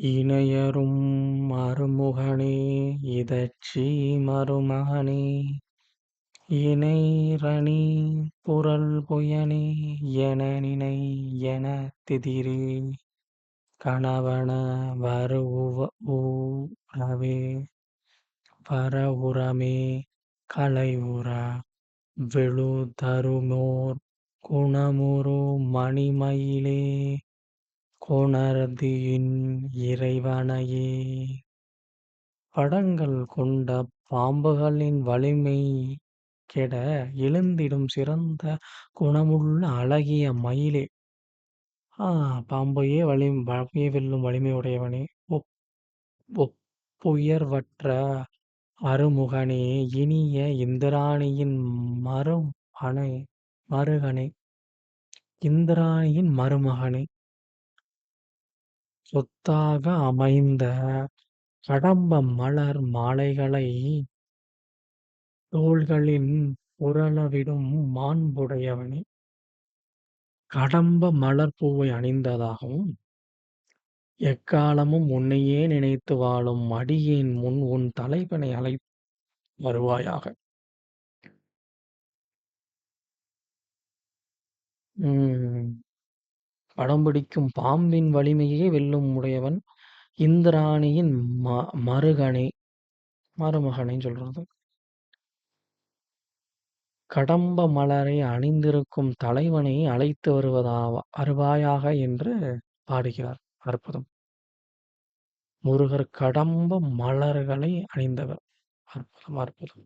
இணையரும் மருமுகனே இதற்றி மருமகனே இணையரணி புரள்புயனே எனநினை எனத்திதிரே கணவன வரவுரவே வரவுரமே கலைவுற வெழுதருமோர் குணமுறு மணிமயிலே கொணர்தியின் இறைவனையே. படங்கள் கொண்ட பாம்புகளின் வலிமை கெட எழுந்திடும் சிறந்த குணமுள்ள அழகிய மயிலே. பாம்பையே வெல்லும் வலிமை உடையவனே, ஒப்புயர்வற்ற அருமுகனே, இனிய இந்திராணியின் மருகனே, இந்திராணியின் மருமகனே, சொத்தாக அமைந்த கடம்ப மலர் மாலைகளைத் தோள்களின் புரளவிடும் மாண்புடையவனே, கடம்ப மலர்ப்பூவை அணிந்ததாகவும் எக்காலமும் உன்னையே நினைத்து வாழும் அடியேன் முன் உன் தலைவனை அழைத்து வருவாயாக. படம் பிடிக்கும் பாம்பின் வலிமையே வெல்லும் உடையவன் இந்திராணியின் மருமகனைன்னு சொல்றது. கடம்ப மலரை அணிந்திருக்கும் தலைவனை அழைத்து வருவாயாக என்று பாடுகிறார். அற்புதம். முருகர் கடம்ப மலர்களை அணிந்தவர். அற்புதம், அற்புதம்.